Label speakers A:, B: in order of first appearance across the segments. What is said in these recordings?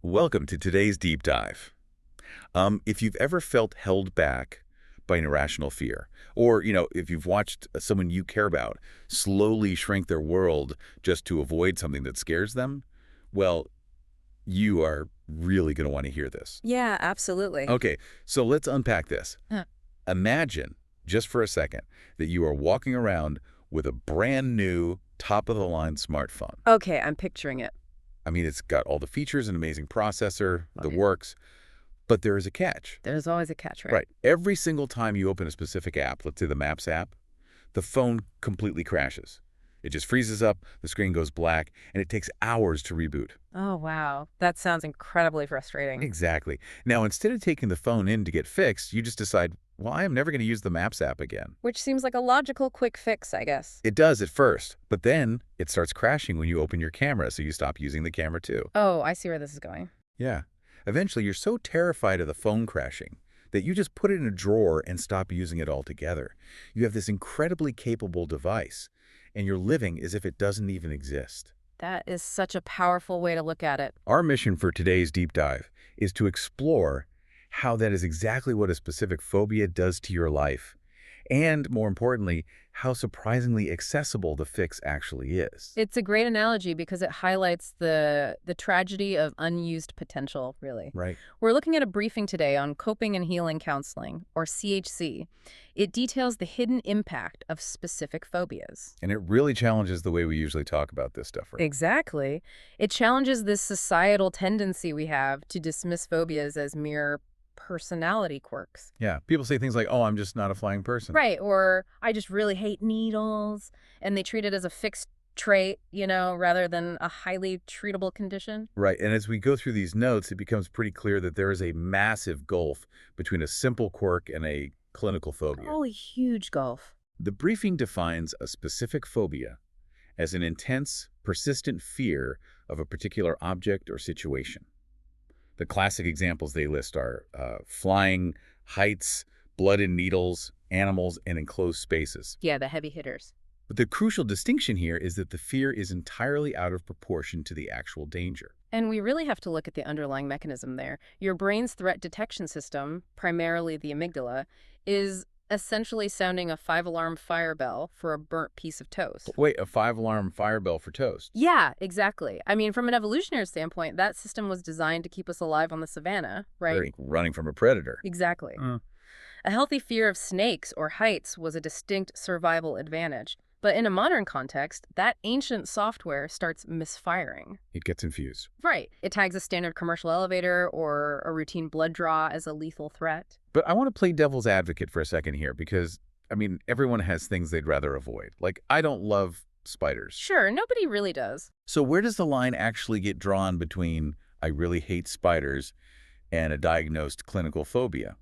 A: Welcome to today's deep dive. If you've ever felt held back by an irrational fear, or, if you've watched someone you care about slowly shrink their world just to avoid something that scares them, well, you are really going to want to hear this.
B: Yeah, absolutely.
A: Okay, so let's unpack this.
B: Huh.
A: Imagine, just for a second, that you are walking around with a brand new, top-of-the-line smartphone.
B: Okay, I'm picturing it.
A: I mean, it's got all the features, an amazing processor, the
B: Okay.
A: works, but there is a catch.
B: There's always a catch, right?
A: Right. Every single time you open a specific app, let's say the Maps app, the phone completely crashes. It just freezes up, the screen goes black, and it takes hours to reboot.
B: Oh, wow. That sounds incredibly frustrating.
A: Exactly. Now, instead of taking the phone in to get fixed, you just decide, well, I am never going to use the Maps app again.
B: Which seems like a logical quick fix, I guess.
A: It does at first, but then it starts crashing when you open your camera, so you stop using the camera too.
B: Oh, I see where this is going.
A: Yeah. Eventually, you're so terrified of the phone crashing that you just put it in a drawer and stop using it altogether. You have this incredibly capable device, and you're living as if it doesn't even exist.
B: That is such a powerful way to look at it.
A: Our mission for today's deep dive is to explore how that is exactly what a specific phobia does to your life, and more importantly, how surprisingly accessible the fix actually is.
B: It's a great analogy because it highlights the tragedy of unused potential, really.
A: Right.
B: We're looking at a briefing today on coping and healing counseling, or CHC. It details the hidden impact of specific phobias.
A: And it really challenges the way we usually talk about this stuff, right?
B: Exactly. It challenges this societal tendency we have to dismiss phobias as mere personality quirks.
A: Yeah. People say things like, oh, I'm just not a flying person.
B: Right, or I just really hate needles, and they treat it as a fixed trait, rather than a highly treatable condition.
A: Right. And as we go through these notes, it becomes pretty clear that there is a massive gulf between a simple quirk and a clinical phobia.
B: Oh, a huge gulf.
A: The briefing defines a specific phobia as an intense, persistent fear of a particular object or situation. The classic examples they list are flying, heights, blood and needles, animals, and enclosed spaces.
B: Yeah, the heavy hitters.
A: But the crucial distinction here is that the fear is entirely out of proportion to the actual danger.
B: And we really have to look at the underlying mechanism there. Your brain's threat detection system, primarily the amygdala, is essentially sounding a 5-alarm fire bell for a burnt piece of toast.
A: Wait, a 5-alarm fire bell for toast?
B: Yeah, exactly. I mean, from an evolutionary standpoint, that system was designed to keep us alive on the savannah, right?
A: Running from a predator.
B: Exactly. A healthy fear of snakes or heights was a distinct survival advantage. But in a modern context, that ancient software starts misfiring.
A: It gets infused.
B: Right. It tags a standard commercial elevator or a routine blood draw as a lethal threat.
A: But I want to play devil's advocate for a second here because, everyone has things they'd rather avoid. Like, I don't love spiders.
B: Sure, nobody really does.
A: So where does the line actually get drawn between I really hate spiders and a diagnosed clinical phobia?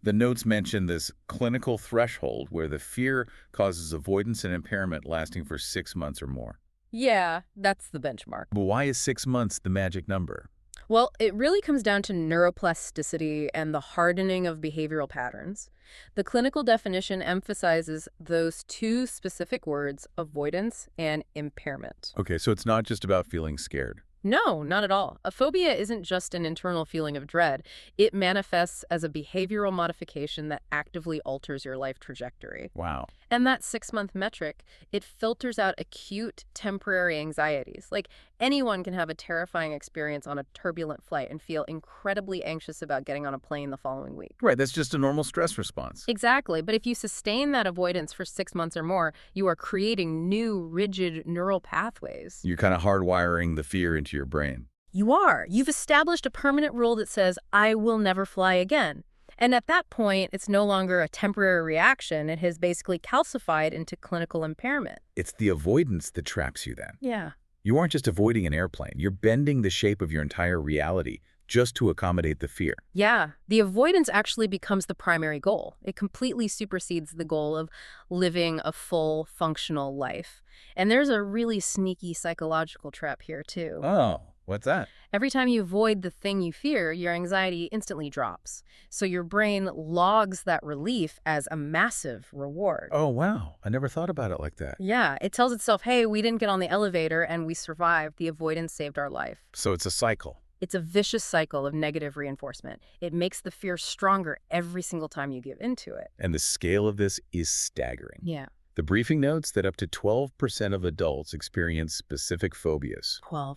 A: The notes mention this clinical threshold where the fear causes avoidance and impairment lasting for 6 months or more.
B: Yeah, that's the benchmark.
A: But why is 6 months the magic number?
B: Well, it really comes down to neuroplasticity and the hardening of behavioral patterns. The clinical definition emphasizes those two specific words, avoidance and impairment.
A: Okay, so it's not just about feeling scared.
B: No, not at all. A phobia isn't just an internal feeling of dread. It manifests as a behavioral modification that actively alters your life trajectory.
A: Wow.
B: And that 6-month metric, it filters out acute, temporary anxieties. Like, anyone can have a terrifying experience on a turbulent flight and feel incredibly anxious about getting on a plane the following week.
A: Right, that's just a normal stress response.
B: Exactly. But if you sustain that avoidance for 6 months or more, you are creating new, rigid neural pathways.
A: You're kind of hardwiring the fear into your brain.
B: You are. You've established a permanent rule that says, I will never fly again. And at that point, it's no longer a temporary reaction. It has basically calcified into clinical impairment.
A: It's the avoidance that traps you then.
B: Yeah.
A: You aren't just avoiding an airplane. You're bending the shape of your entire reality just to accommodate the fear.
B: Yeah. The avoidance actually becomes the primary goal. It completely supersedes the goal of living a full, functional life. And there's a really sneaky psychological trap here, too.
A: Oh, what's that?
B: Every time you avoid the thing you fear, your anxiety instantly drops. So your brain logs that relief as a massive reward.
A: Oh, wow. I never thought about it like that.
B: Yeah, it tells itself, hey, we didn't get on the elevator and we survived. The avoidance saved our life.
A: So it's a cycle.
B: It's a vicious cycle of negative reinforcement. It makes the fear stronger every single time you give into it.
A: And the scale of this is staggering.
B: Yeah.
A: The briefing notes that up to 12% of adults experience specific phobias.
B: 12%.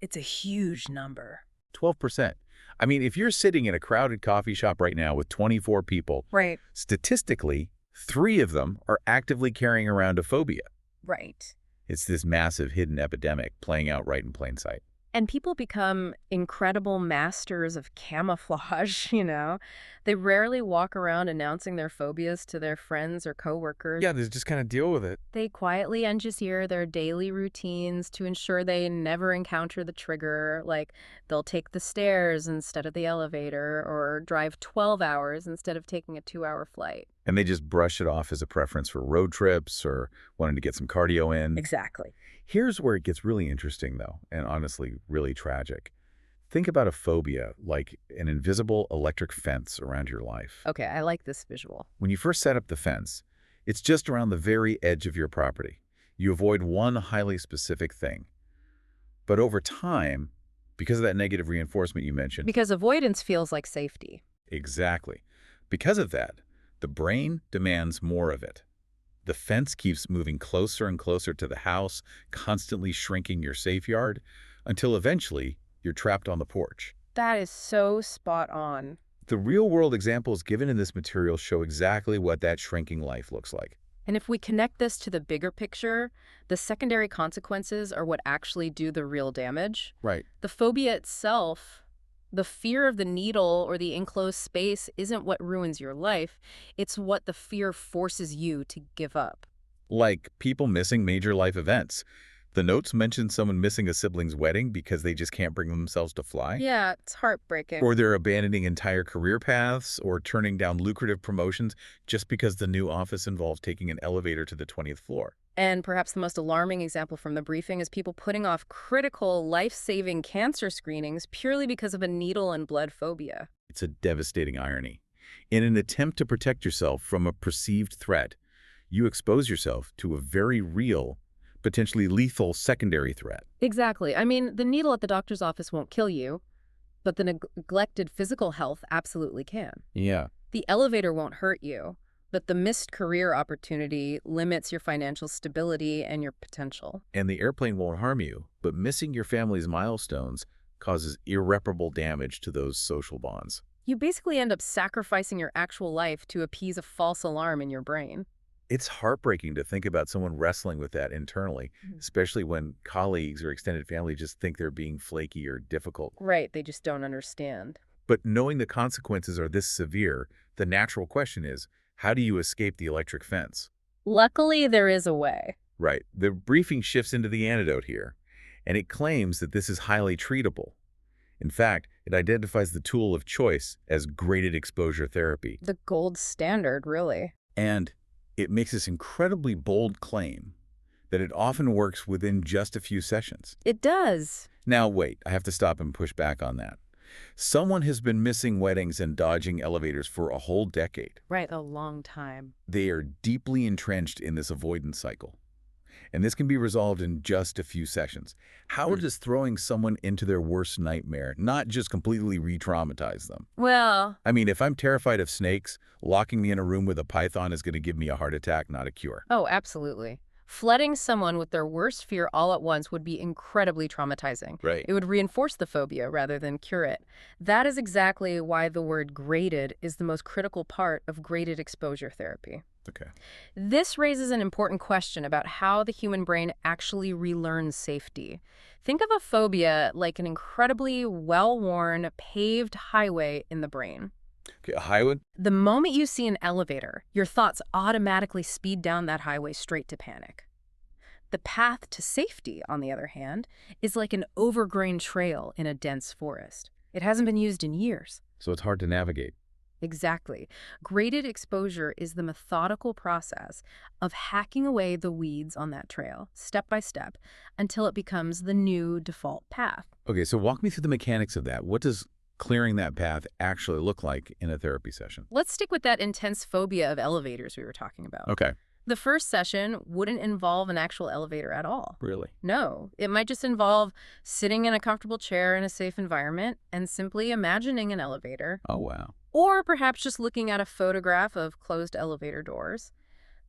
B: It's a huge number.
A: 12%. I mean, if you're sitting in a crowded coffee shop right now with 24 people,
B: Right.
A: statistically, 3 of them are actively carrying around a phobia.
B: Right.
A: It's this massive hidden epidemic playing out right in plain sight.
B: And people become incredible masters of camouflage, you know? They rarely walk around announcing their phobias to their friends or coworkers.
A: Yeah, they just kind of deal with it.
B: They quietly engineer their daily routines to ensure they never encounter the trigger, like they'll take the stairs instead of the elevator or drive 12 hours instead of taking a 2-hour flight.
A: And they just brush it off as a preference for road trips or wanting to get some cardio in.
B: Exactly.
A: Here's where it gets really interesting, though, and honestly, really tragic. Think about a phobia like an invisible electric fence around your life.
B: Okay, I like this visual.
A: When you first set up the fence, it's just around the very edge of your property. You avoid one highly specific thing. But over time, because of that negative reinforcement you mentioned,
B: Because avoidance feels like safety.
A: exactly. Because of that, the brain demands more of it. The fence keeps moving closer and closer to the house, constantly shrinking your safe yard, until eventually you're trapped on the porch.
B: That is so spot on.
A: The real-world examples given in this material show exactly what that shrinking life looks like.
B: And if we connect this to the bigger picture, the secondary consequences are what actually do the real damage.
A: Right.
B: The phobia itself, the fear of the needle or the enclosed space, isn't what ruins your life. It's what the fear forces you to give up.
A: Like people missing major life events. The notes mention someone missing a sibling's wedding because they just can't bring themselves to fly.
B: Yeah, it's heartbreaking.
A: Or they're abandoning entire career paths or turning down lucrative promotions just because the new office involves taking an elevator to the 20th floor.
B: And perhaps the most alarming example from the briefing is people putting off critical, life-saving cancer screenings purely because of a needle and blood phobia.
A: It's a devastating irony. In an attempt to protect yourself from a perceived threat, you expose yourself to a very real, potentially lethal secondary threat.
B: Exactly. I mean, the needle at the doctor's office won't kill you, but the neglected physical health absolutely can.
A: Yeah.
B: The elevator won't hurt you, but the missed career opportunity limits your financial stability and your potential.
A: And the airplane won't harm you, but missing your family's milestones causes irreparable damage to those social bonds.
B: You basically end up sacrificing your actual life to appease a false alarm in your brain.
A: It's heartbreaking to think about someone wrestling with that internally, especially when colleagues or extended family just think they're being flaky or difficult.
B: Right, they just don't understand.
A: But knowing the consequences are this severe, the natural question is, how do you escape the electric fence?
B: Luckily, there is a way.
A: Right. The briefing shifts into the antidote here, and it claims that this is highly treatable. In fact, it identifies the tool of choice as graded exposure therapy.
B: The gold standard, really.
A: And it makes this incredibly bold claim that it often works within just a few sessions.
B: It does.
A: Now, wait, I have to stop and push back on that. Someone has been missing weddings and dodging elevators for a whole decade.
B: Right, a long time.
A: They are deeply entrenched in this avoidance cycle. And this can be resolved in just a few sessions. How does throwing someone into their worst nightmare not just completely re-traumatize them?
B: Well,
A: I mean, if I'm terrified of snakes, locking me in a room with a python is going to give me a heart attack, not a cure.
B: oh, absolutely. Flooding someone with their worst fear all at once would be incredibly traumatizing.
A: Right.
B: It would reinforce the phobia rather than cure it. That is exactly why the word graded is the most critical part of graded exposure therapy.
A: Okay.
B: This raises an important question about how the human brain actually relearns safety. Think of a phobia like an incredibly well-worn, paved highway in the brain.
A: Okay, a highway?
B: The moment you see an elevator, your thoughts automatically speed down that highway straight to panic. The path to safety, on the other hand, is like an overgrown trail in a dense forest. It hasn't been used in years.
A: So it's hard to navigate.
B: Exactly. Graded exposure is the methodical process of hacking away the weeds on that trail, step by step, until it becomes the new default path.
A: Okay, so walk me through the mechanics of that. What does clearing that path actually look like in a therapy session?
B: Let's stick with that intense phobia of elevators we were talking about.
A: Okay.
B: The first session wouldn't involve an actual elevator at all.
A: Really?
B: No, it might just involve sitting in a comfortable chair in a safe environment and simply imagining an elevator,
A: Oh, wow.
B: or perhaps just looking at a photograph of closed elevator doors.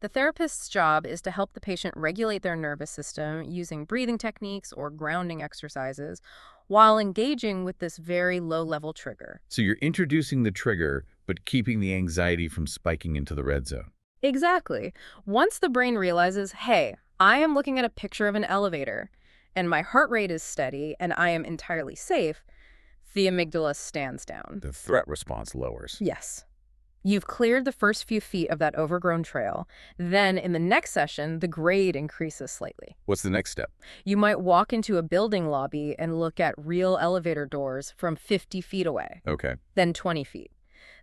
B: The therapist's job is to help the patient regulate their nervous system using breathing techniques or grounding exercises while engaging with this very low-level trigger.
A: So you're introducing the trigger, but keeping the anxiety from spiking into the red zone.
B: Exactly. Once the brain realizes, hey, I am looking at a picture of an elevator, and my heart rate is steady, and I am entirely safe, the amygdala stands down.
A: The threat response lowers.
B: Yes. You've cleared the first few feet of that overgrown trail. Then, in the next session, the grade increases slightly.
A: What's the next step?
B: You might walk into a building lobby and look at real elevator doors from 50 feet away,
A: Okay.
B: then 20 feet.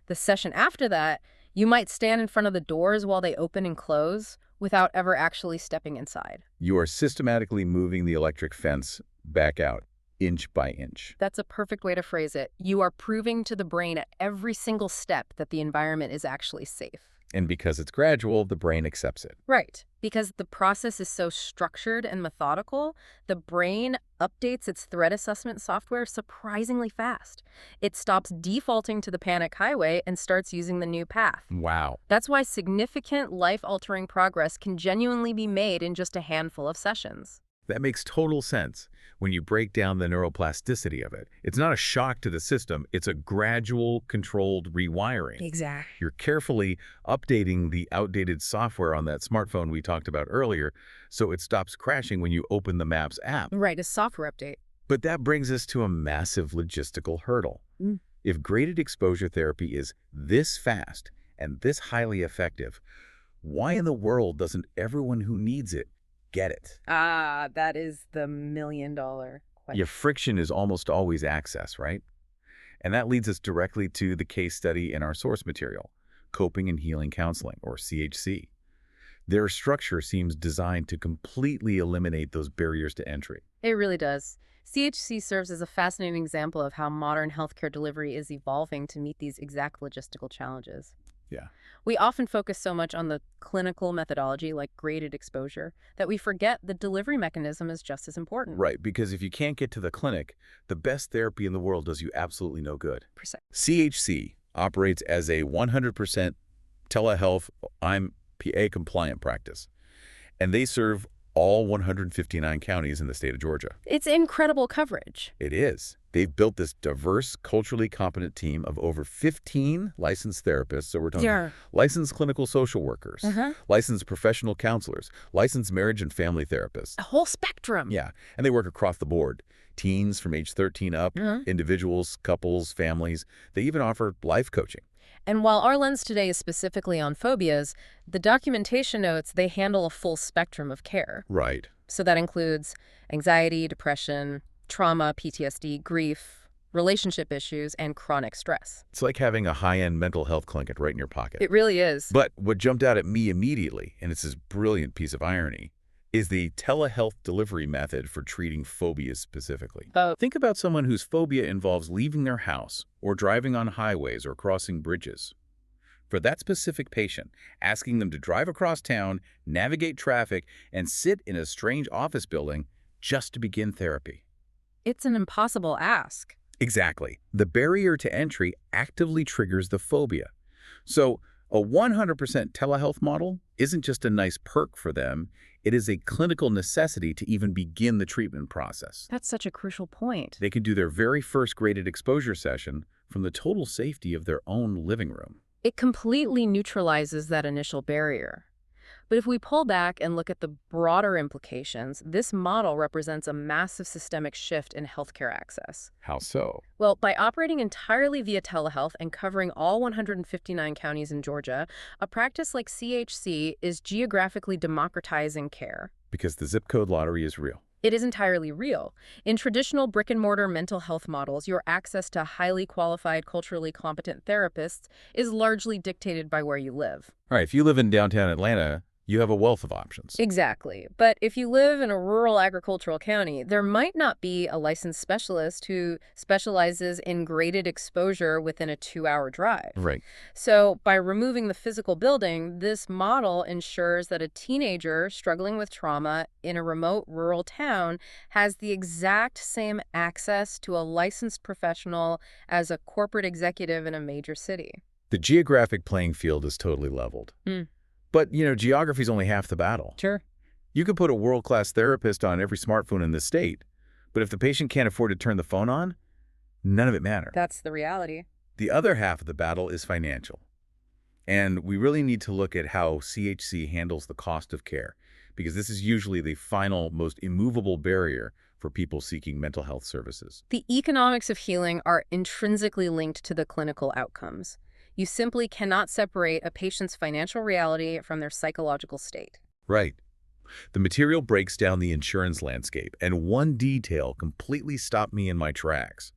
B: The session after that, you might stand in front of the doors while they open and close without ever actually stepping inside.
A: You are systematically moving the electric fence back out, inch by inch.
B: That's a perfect way to phrase it. You are proving to the brain at every single step that the environment is actually safe.
A: And because it's gradual, the brain accepts it.
B: Right. Because the process is so structured and methodical, the brain updates its threat assessment software surprisingly fast. It stops defaulting to the panic highway and starts using the new path.
A: Wow.
B: That's why significant life-altering progress can genuinely be made in just a handful of sessions.
A: That makes total sense when you break down the neuroplasticity of it. It's not a shock to the system. It's a gradual, controlled rewiring.
B: Exactly.
A: You're carefully updating the outdated software on that smartphone we talked about earlier so it stops crashing when you open the Maps app.
B: Right, a software update.
A: But that brings us to a massive logistical hurdle. If graded exposure therapy is this fast and this highly effective, why in the world doesn't everyone who needs it get it?
B: Ah, that is the million-dollar question.
A: Your friction is almost always access, right? And that leads us directly to the case study in our source material, Coping and Healing Counseling, or CHC. Their structure seems designed to completely eliminate those barriers to entry.
B: It really does. CHC serves as a fascinating example of how modern healthcare delivery is evolving to meet these exact logistical challenges.
A: Yeah.
B: We often focus so much on the clinical methodology, like graded exposure, that we forget the delivery mechanism is just as important.
A: Right, because if you can't get to the clinic, the best therapy in the world does you absolutely no good.
B: Percent.
A: CHC operates as a 100% telehealth IMPA compliant practice, and they serve all 159 counties in the state of Georgia.
B: It's incredible coverage.
A: It is. They've built this diverse, culturally competent team of over 15 licensed therapists. So we're talking licensed clinical social workers, licensed professional counselors, licensed marriage and family therapists.
B: A whole spectrum.
A: Yeah, and they work across the board. Teens from age 13 up, individuals, couples, families. They even offer life coaching.
B: And while our lens today is specifically on phobias, the documentation notes they handle a full spectrum of care.
A: Right.
B: So that includes anxiety, depression, trauma, PTSD, grief, relationship issues, and chronic stress.
A: It's like having a high-end mental health clinic right in your pocket.
B: It really is.
A: But what jumped out at me immediately, and it's this brilliant piece of irony, is the telehealth delivery method for treating phobias specifically. Think about someone whose phobia involves leaving their house or driving on highways or crossing bridges. For that specific patient, asking them to drive across town, navigate traffic, and sit in a strange office building just to begin therapy.
B: It's an impossible ask.
A: Exactly. The barrier to entry actively triggers the phobia. So a 100% telehealth model isn't just a nice perk for them, it is a clinical necessity to even begin the treatment process.
B: That's such a crucial point.
A: They can do their very first graded exposure session from the total safety of their own living room.
B: It completely neutralizes that initial barrier. But if we pull back and look at the broader implications, this model represents a massive systemic shift in healthcare access.
A: How so?
B: Well, by operating entirely via telehealth and covering all 159 counties in Georgia, a practice like CHC is geographically democratizing care.
A: Because the zip code lottery is real.
B: It is entirely real. In traditional brick-and-mortar mental health models, your access to highly qualified, culturally competent therapists is largely dictated by where you live.
A: All right, if you live in downtown Atlanta, You have a wealth of options.
B: Exactly. But if you live in a rural agricultural county, there might not be a licensed specialist who specializes in graded exposure within a 2-hour drive.
A: Right.
B: So by removing the physical building, this model ensures that a teenager struggling with trauma in a remote rural town has the exact same access to a licensed professional as a corporate executive in a major city.
A: The geographic playing field is totally leveled. But, geography's only half the battle.
B: Sure.
A: You could put a world-class therapist on every smartphone in the state, but if the patient can't afford to turn the phone on, none of it matters.
B: That's the reality.
A: The other half of the battle is financial. And we really need to look at how CHC handles the cost of care, because this is usually the final, most immovable barrier for people seeking mental health services.
B: The economics of healing are intrinsically linked to the clinical outcomes. You simply cannot separate a patient's financial reality from their psychological state.
A: Right. The material breaks down the insurance landscape, and one detail completely stopped me in my tracks.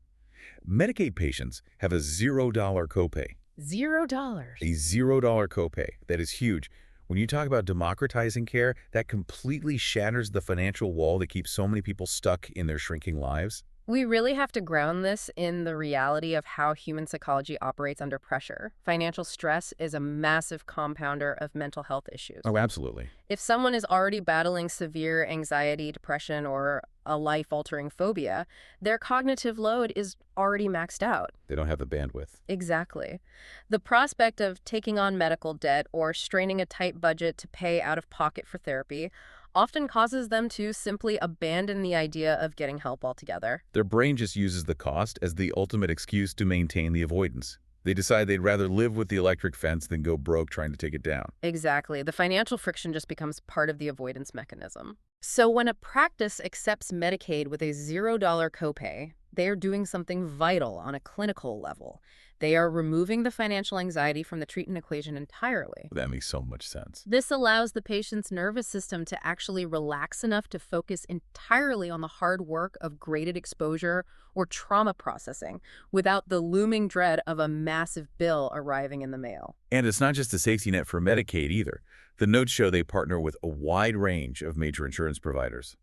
A: Medicaid patients have a $0 copay.
B: $0.
A: A $0 copay. That is huge. When you talk about democratizing care, that completely shatters the financial wall that keeps so many people stuck in their shrinking lives.
B: We really have to ground this in the reality of how human psychology operates under pressure. Financial stress is a massive compounder of mental health issues.
A: Oh, absolutely.
B: If someone is already battling severe anxiety, depression, or a life-altering phobia, their cognitive load is already maxed out.
A: They don't have the bandwidth.
B: Exactly. The prospect of taking on medical debt or straining a tight budget to pay out of pocket for therapy often causes them to simply abandon the idea of getting help altogether.
A: Their brain just uses the cost as the ultimate excuse to maintain the avoidance. They decide they'd rather live with the electric fence than go broke trying to take it down.
B: Exactly. The financial friction just becomes part of the avoidance mechanism. So when a practice accepts Medicaid with a $0 copay, they are doing something vital on a clinical level. They are removing the financial anxiety from the treatment equation entirely.
A: That makes so much sense.
B: This allows the patient's nervous system to actually relax enough to focus entirely on the hard work of graded exposure or trauma processing without the looming dread of a massive bill arriving in the mail.
A: And it's not just a safety net for Medicaid either. The notes show they partner with a wide range of major insurance providers.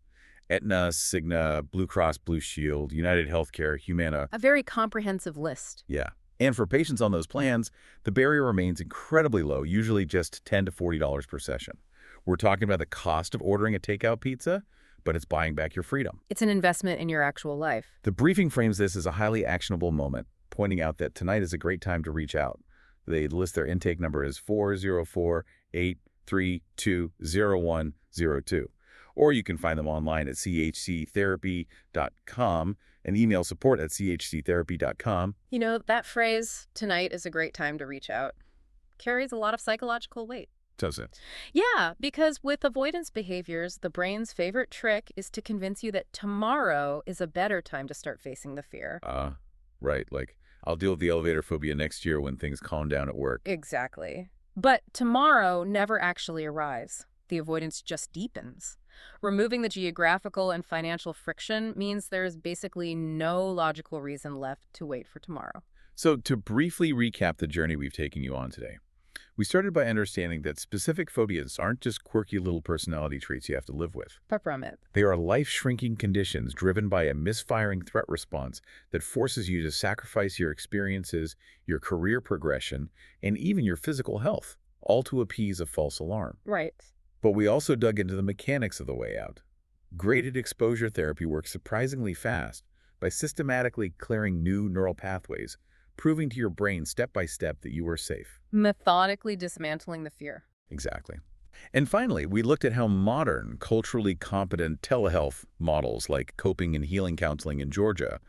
A: Aetna, Cigna, Blue Cross Blue Shield, United Healthcare, Humana.
B: A very comprehensive list.
A: Yeah. And for patients on those plans, the barrier remains incredibly low, usually just $10 to $40 per session. We're talking about the cost of ordering a takeout pizza, but it's buying back your freedom.
B: It's an investment in your actual life.
A: The briefing frames this as a highly actionable moment, pointing out that tonight is a great time to reach out. They list their intake number as 404-832-0102. Or you can find them online at chctherapy.com and email support@chctherapy.com.
B: You know, that phrase, tonight is a great time to reach out, carries a lot of psychological weight.
A: Does it?
B: Yeah, because with avoidance behaviors, the brain's favorite trick is to convince you that tomorrow is a better time to start facing the fear.
A: Right. Like, I'll deal with the elevator phobia next year when things calm down at work.
B: Exactly. But tomorrow never actually arrives. The avoidance just deepens. Removing the geographical and financial friction means there's basically no logical reason left to wait for tomorrow.
A: So to briefly recap the journey we've taken you on today, we started by understanding that specific phobias aren't just quirky little personality traits you have to live with.
B: Far from it.
A: They are life-shrinking conditions driven by a misfiring threat response that forces you to sacrifice your experiences, your career progression, and even your physical health, all to appease a false alarm.
B: Right.
A: But we also dug into the mechanics of the way out. Graded exposure therapy works surprisingly fast by systematically clearing new neural pathways, proving to your brain step by step that you are safe.
B: Methodically dismantling the fear.
A: Exactly. And finally, we looked at how modern, culturally competent telehealth models like coping and healing counseling in Georgia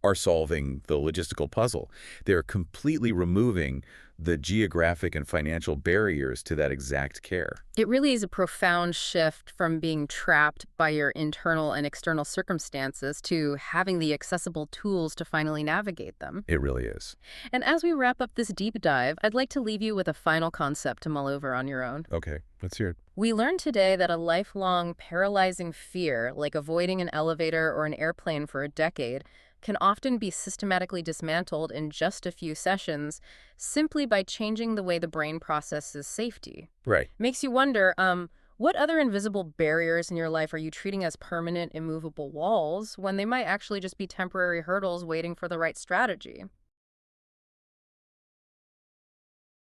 A: are solving the logistical puzzle. They're completely removing the geographic and financial barriers to that exact care.
B: It really is a profound shift from being trapped by your internal and external circumstances to having the accessible tools to finally navigate them.
A: It really is.
B: And as we wrap up this deep dive, I'd like to leave you with a final concept to mull over on your own.
A: Okay, let's hear it.
B: We learned today that a lifelong paralyzing fear, like avoiding an elevator or an airplane for a decade, can often be systematically dismantled in just a few sessions simply by changing the way the brain processes safety.
A: Right.
B: Makes you wonder, What other invisible barriers in your life are you treating as permanent, immovable walls when they might actually just be temporary hurdles waiting for the right strategy?